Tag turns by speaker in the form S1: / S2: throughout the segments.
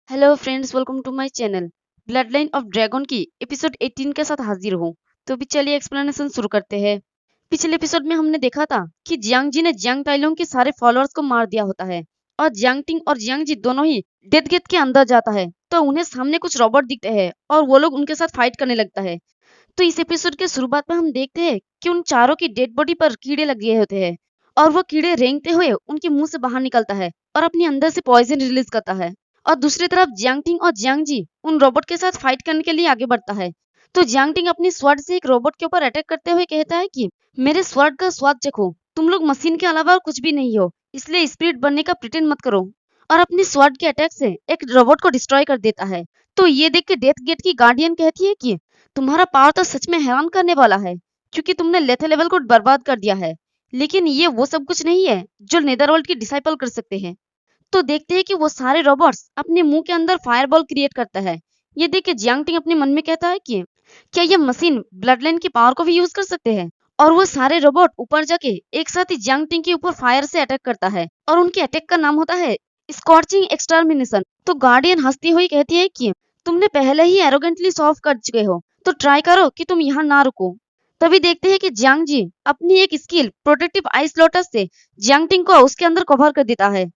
S1: Hello friends, welcome to my channel. Blood line of dragon की episode 18 के साथ हाजिर हूँ। तो अभी चलिए एक्सप्लेनेशन शुरू करते हैं। पिछले एपिसोड में हमने देखा था कि जियांग जी ने जियांग ताइलोंग के सारे फॉलोअर्स को मार दिया होता है और जियांग टिंग और जियांग जी दोनों ही डेथ गेट के अंदर जाता है तो उन्हें सामने कुछ रोबोट दिखते हैं और वो लोग उनके साथ फाइट करने लगता है। तो इस एपिसोड के शुरुआत में हम देखते हैं कि उन चारों की डेड बॉडी पर कीड़े लग गए होते हैं और वो कीड़े रेंगते हुए उनके मुंह से बाहर निकलता है और अपने अंदर से पॉइजन रिलीज करता है। और दूसरी तरफ जियांग टिंग और जियांग जी उन रोबोट के साथ फाइट करने के लिए आगे बढ़ता है। तो जियांग टिंग अपनी स्वॉर्ड से एक रोबोट के ऊपर अटैक करते हुए कहता है कि मेरे स्वॉर्ड का स्वाद चखो, तुम लोग मशीन के अलावा और कुछ भी नहीं हो, इसलिए स्पिरिट बनने का प्रिटेंड मत करो। और अपनी स्वॉर्ड के अटैक से एक रोबोट को डिस्ट्रॉय कर देता है। तो ये देख के डेथ गेट की गार्डियन कहती है कि तुम्हारा पावर तो सच में हैरान करने वाला है, क्योंकि तुमने लेथल लेवल को बर्बाद कर दिया है, लेकिन ये वो सब कुछ नहीं है जो नेदरवर्ल्ड की डिसाइपल कर सकते हैं। तो देखते हैं कि वो सारे रोबोट्स अपने मुंह के अंदर फायरबॉल क्रिएट करता है। ये देख के जियांग टिंग अपने मन में कहता है कि क्या ये मशीन ब्लड लाइन की पावर को भी यूज कर सकते हैं। और वो सारे रोबोट ऊपर जाके एक साथ ही जियांग टिंग के ऊपर फायर से अटैक करता है और उनके अटैक का नाम होता है स्कॉर्चिंग एक्सटर्मिनेशन। तो गार्डियन हंसती हुई कहती है कि तुमने पहले ही एरोगेंटली सॉल्व कर चुके हो, तो ट्राई करो कि तुम यहाँ ना रुको। तभी देखते हैं कि जियांग जी अपनी एक स्किल प्रोटेक्टिव आइस लोटस से जियांग टिंग को उसके अंदर कवर कर देता है।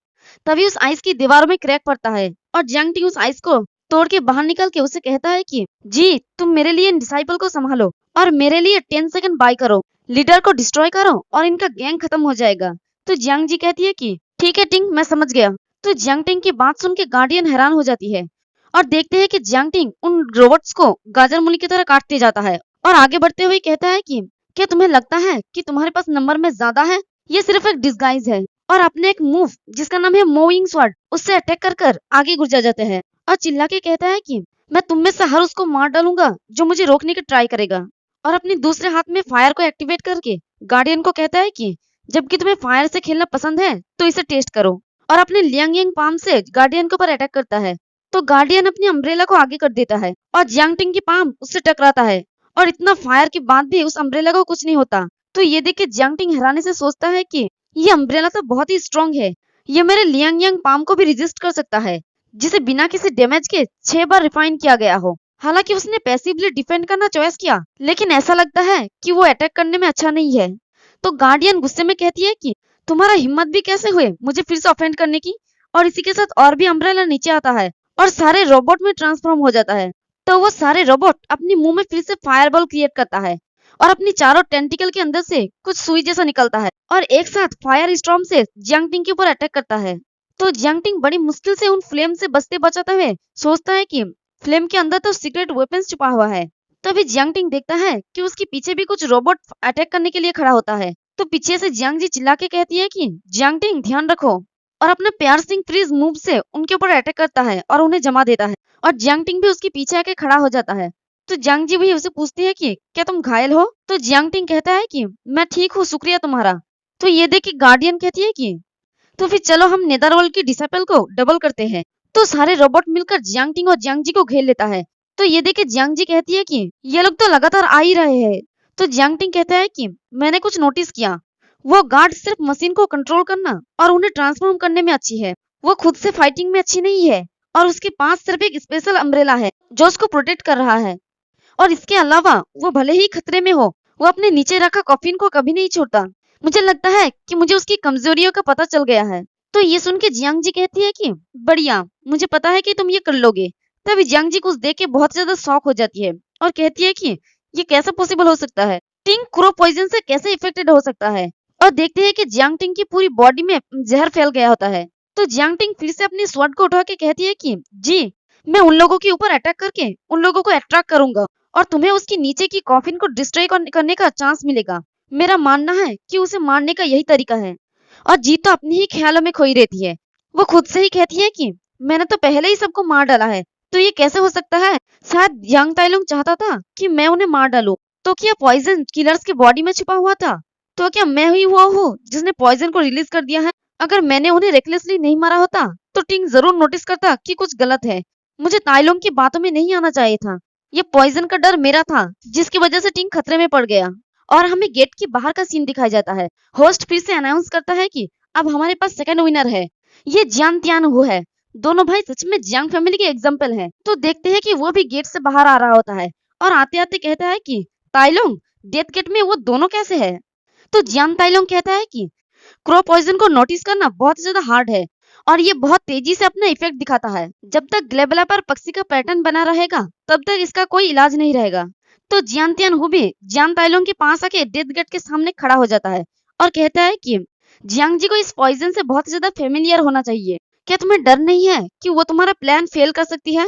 S1: तभी उस आइस की दीवारों में क्रैक पड़ता है और जियांग टिंग उस आइस को तोड़ के बाहर निकल के उसे कहता है कि जी तुम मेरे लिए इन डिसाइपल को संभालो और मेरे लिए 10 सेकंड बाय करो, लीडर को डिस्ट्रॉय करो और इनका गैंग खत्म हो जाएगा। तो जियांग जी कहती है कि ठीक है टिंग, मैं समझ गया। तो जियांग टिंग की बात सुन के गार्डियन हैरान हो जाती है और देखते हैं कि जियांग टिंग उन रोबोट्स को गाजर मूली की तरह काटते जाता है और आगे बढ़ते हुए कहता है कि क्या तुम्हें लगता है कि तुम्हारे पास नंबर में ज्यादा है? ये सिर्फ एक डिस्गाइज है। और अपने एक मूव जिसका नाम है मूविंग स्वॉर्ड उससे अटैक कर कर आगे गुजर जाते हैं और चिल्ला के कहता है कि मैं तुम में से हर उसको मार डालूंगा जो मुझे रोकने की ट्राई करेगा। और अपने दूसरे हाथ में फायर को एक्टिवेट करके गार्डियन को कहता है कि जबकि तुम्हें फायर से खेलना पसंद है तो इसे टेस्ट करो। और अपने लियांग यांग पाम से गार्डियन के ऊपर अटैक करता है। तो गार्डियन अपनी अम्ब्रेला को आगे कर देता है और जियांग टिंग की पाम उससे टकराता है और इतना फायर के बाद भी उस अम्ब्रेला को कुछ नहीं होता। तो ये देख के जियांग टिंग हैरानी से सोचता है कि ये अम्ब्रेला तो बहुत ही स्ट्रॉन्ग है, ये मेरे लियांग यांग पाम को भी रेजिस्ट कर सकता है, जिसे बिना किसी डैमेज के 6 बार रिफाइन किया गया हो। हालांकि उसने पैसिवली डिफेंड करना चॉइस किया, लेकिन ऐसा लगता है कि वो अटैक करने में अच्छा नहीं है। तो गार्डियन गुस्से में कहती है कि तुम्हारा हिम्मत भी कैसे हुए मुझे फिर से ऑफेंड करने की। और इसी के साथ और भी अम्ब्रेला नीचे आता है और सारे रोबोट में ट्रांसफॉर्म हो जाता है। तो वो सारे रोबोट अपने मुंह में फिर से फायरबॉल क्रिएट करता है और अपनी चारों टेंटिकल के अंदर से कुछ सुई जैसा निकलता है और एक साथ फायर स्टॉर्म से जियांग टिंग के ऊपर अटैक करता है। तो जियांग टिंग बड़ी मुश्किल से उन फ्लेम से बचते बचाते हुए सोचता है कि फ्लेम के अंदर तो सीक्रेट वेपन्स छुपा हुआ है। तभी जियांग टिंग देखता है कि उसके पीछे भी कुछ रोबोट अटैक करने के लिए खड़ा होता है। तो पीछे से जियांग जी चिल्ला के कहती है कि जियांग टिंग ध्यान रखो, और अपने प्यार सिंह फ्रीज मूव से उनके ऊपर अटैक करता है और उन्हें जमा देता है और जियांग टिंग भी उसके पीछे आके खड़ा हो जाता है। तो जियांग जी भी उसे पूछती है कि क्या तुम घायल हो? तो जियांग टिंग कहता है कि मैं ठीक हूँ, शुक्रिया तुम्हारा। तो ये देख के गार्डियन कहती है कि तो फिर चलो हम नेदरवर्ल्ड की डिसाइपल को डबल करते हैं। तो सारे रोबोट मिलकर जियांग टिंग और जियांग जी को घेर लेता है। तो ये देख के जियांग जी कहती है कि ये लोग तो लगातार आ ही रहे हैं। तो जियांग टिंग कहता है कि मैंने कुछ नोटिस किया, वो गार्ड सिर्फ मशीन को कंट्रोल करना और उन्हें ट्रांसफॉर्म करने में अच्छी है, वो खुद से फाइटिंग में अच्छी नहीं है। और उसके पास सिर्फ एक स्पेशल अम्ब्रेला है जो उसको प्रोटेक्ट कर रहा है। और इसके अलावा वो भले ही खतरे में हो, वो अपने नीचे रखा कॉफिन को कभी नहीं छोड़ता। मुझे लगता है कि मुझे उसकी कमजोरियों का पता चल गया है। तो ये सुन के जियांग जी कहती है कि बढ़िया, मुझे पता है कि तुम ये कर लोगे। तभी जियांग जी कुछ देख के बहुत ज्यादा शॉक हो जाती है और कहती है कि ये कैसे पॉसिबल हो सकता है, टिंग क्रो पॉइजन से कैसे इफेक्टेड हो सकता है। और देखते हैं कि जियांग टिंग की पूरी बॉडी में जहर फैल गया होता है। तो जियांग टिंग फिर से अपनी स्वॉर्ड को उठा के कहती है कि जी मैं उन लोगों के ऊपर अटैक करके उन लोगों को अट्रैक्ट करूंगा और तुम्हें उसकी नीचे की कॉफिन को डिस्ट्रॉय करने का चांस मिलेगा। मेरा मानना है कि उसे मारने का यही तरीका है। और जीत तो अपने ही ख्यालों में खोई रहती है। वो खुद से ही कहती है कि मैंने तो पहले ही सबको मार डाला है, तो ये कैसे हो सकता है? शायद यांग ताइलुंग चाहता था कि मैं उन्हें मार डालूं। तो क्या पॉइजन किलर्स की बॉडी में छुपा हुआ था? तो क्या मैं ही हुआ हूँ जिसने पॉइजन को रिलीज कर दिया है? अगर मैंने उन्हें रेकलेसली नहीं मारा होता तो टिंग जरूर नोटिस करता कि कुछ गलत है। मुझे ताइलोंग की बातों में नहीं आना चाहिए था। ये पॉइजन का डर मेरा था, जिसकी वजह से टिंग खतरे में पड़ गया। और हमें गेट के बाहर का सीन दिखाया जाता है। होस्ट फिर से अनाउंस करता है कि अब हमारे पास सेकंड विनर है, ये जियान तियान हु है। दोनों भाई सच में जियांग फैमिली के एग्जाम्पल हैं। तो देखते हैं कि वो भी गेट से बाहर आ रहा होता है और आते आते कहता है कि ताइलोंग, डेथ गेट में वो दोनों कैसे है। तो जियांग ताइलोंग कहता है कि क्रो पॉइजन को नोटिस करना बहुत ज्यादा हार्ड है और ये बहुत तेजी से अपना इफेक्ट दिखाता है। जब तक ग्लेबला पर पक्षी का पैटर्न बना रहेगा तब तक इसका कोई इलाज नहीं रहेगा। तो जियान तियान हु भी जियांग ताइलोंग के पास आके डेथ गेट के सामने खड़ा हो जाता है और कहता है कि जियांग जी को इस पॉइजन से बहुत ज्यादा फेमिलियर होना चाहिए। क्या तुम्हें डर नहीं है कि वो तुम्हारा प्लान फेल कर सकती है।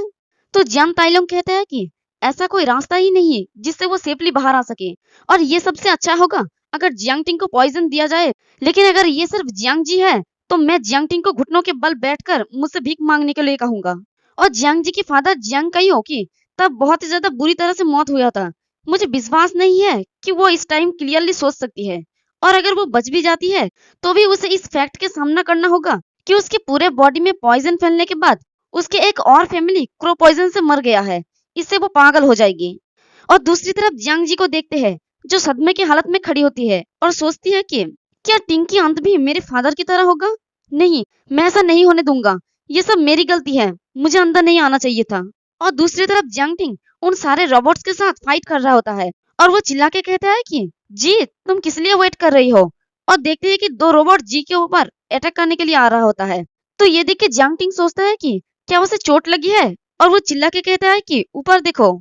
S1: तो जियांग ताइलोंग कहता है कि ऐसा कोई रास्ता ही नहीं है जिससे वो सेफली बाहर आ सके और ये सबसे अच्छा होगा अगर जियांग टिंग को पॉइजन दिया जाए। लेकिन अगर ये सिर्फ जियांग जी है तो मैं जियांग टिंग को घुटनों के बल बैठकर मुझसे भीख मांगने के लिए कहूंगा। और जियांग जी की फादर जियांग कईयो की तब बहुत ही ज्यादा बुरी तरह से मौत हुआ था। मुझे विश्वास नहीं है कि वो इस टाइम क्लियरली सोच सकती है और अगर वो बच भी जाती है तो भी उसे इस फैक्ट के सामना करना होगा कि उसके पूरे बॉडी में पॉइजन फैलने के बाद उसके एक और फैमिली क्रो पॉइजन से मर गया है। इससे वो पागल हो जाएगी। और दूसरी तरफ जियांग जी को देखते हैं जो सदमे की हालत में खड़ी होती है और सोचती है कि क्या टिंग की अंत भी मेरे फादर की तरह होगा। नहीं, मैं ऐसा नहीं होने दूंगा। ये सब मेरी गलती है, मुझे अंदर नहीं आना चाहिए था। और दूसरी तरफ जियांग टिंग उन सारे रोबोट्स के साथ फाइट कर रहा होता है और वो चिल्ला के कहता है कि जी तुम किस लिए वेट कर रही हो। और देखते हैं कि दो रोबोट जी के ऊपर अटैक करने के लिए आ रहा होता है। तो ये देख के जियांग टिंग सोचता है कि क्या उसे चोट लगी है और वो चिल्ला के कहता है कि ऊपर देखो।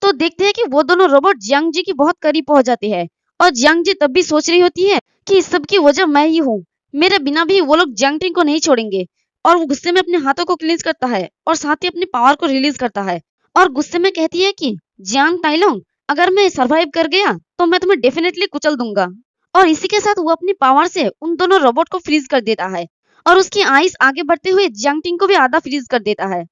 S1: तो देखते हैं कि वो दोनों रोबोट जियांग जी की बहुत करीब पहुंच जाते हैं और जियांग जी तब भी सोच रही होती है कि इस सब की वजह मैं ही हूँ, मेरे बिना भी वो लोग जियांग टिंग को नहीं छोड़ेंगे। और वो गुस्से में अपने हाथों को क्लींस करता है और साथ ही अपनी पावर को रिलीज करता है और गुस्से में कहती है कि जियांग ताइलोंग, अगर मैं सरवाइव कर गया तो मैं तुम्हें डेफिनेटली कुचल दूंगा। और इसी के साथ वो अपनी पावर से उन दोनों रोबोट को फ्रीज कर देता है और उसकी आइस आगे बढ़ते हुए जियांग टिंग को भी आधा फ्रीज कर देता है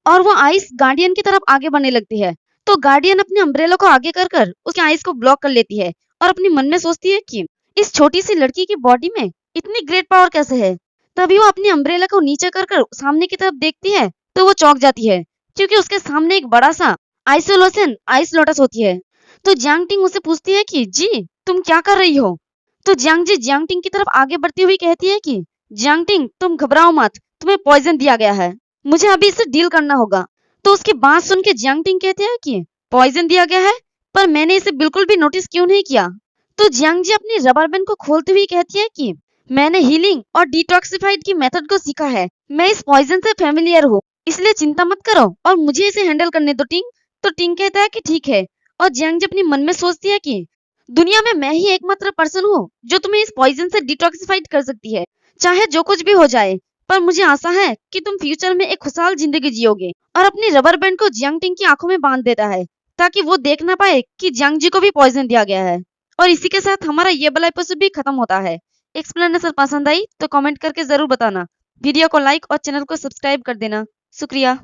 S1: और वो आइस गार्डियन की तरफ आगे बढ़ने लगती है। तो गार्डियन अपने अम्ब्रेला को आगे कर कर उसके आइस को ब्लॉक कर लेती है और अपने मन में सोचती है कि इस छोटी सी लड़की की बॉडी में इतनी ग्रेट पावर कैसे है। तभी वो अपनी अम्ब्रेला को नीचे कर कर सामने की तरफ देखती है तो वो चौंक जाती है क्योंकि उसके सामने एक बड़ा सा आइसोलोशन आइस लोटस होती है। तो जियांग टिंग उसे पूछती है कि जी तुम क्या कर रही हो। तो जियांग जी जियांग टिंग की तरफ आगे बढ़ती हुई कहती है कि जियांग टिंग तुम घबराओ मत, तुम्हें पॉइजन दिया गया है, मुझे अभी इससे डील करना होगा। तो उसकी बात सुन के जियांग टिंग कहते हैं कि पॉइजन दिया गया है, पर मैंने इसे बिल्कुल भी नोटिस क्यों नहीं किया। तो जियांग जी अपनी रबर बैंड को खोलते हुए कहती है कि मैंने हीलिंग और डिटॉक्सिफाइड की मेथड को सीखा है, मैं इस पॉइजन से फेमिलियर हूँ, इसलिए चिंता मत करो और मुझे इसे हैंडल करने दो टिंग। तो टिंग कहता है कि ठीक है और जियांग जी अपनी मन में सोचती है कि दुनिया में मैं ही एकमात्र पर्सन हूँ जो तुम्हें इस पॉइजन से डिटॉक्सिफाइड कर सकती है, चाहे जो कुछ भी हो जाए। पर मुझे आशा है कि तुम फ्यूचर में एक खुशहाल जिंदगी जियोगे। और अपनी रबर बैंड को जियांग टिंग की आंखों में बांध देता है ताकि वो देख ना पाए कि जियांग जी को भी पॉइजन दिया गया है। और इसी के साथ हमारा ये वाला एपिसोड भी खत्म होता है। एक्सप्लेनेशन पसंद आई तो कमेंट करके जरूर बताना, वीडियो को लाइक और चैनल को सब्सक्राइब कर देना। शुक्रिया।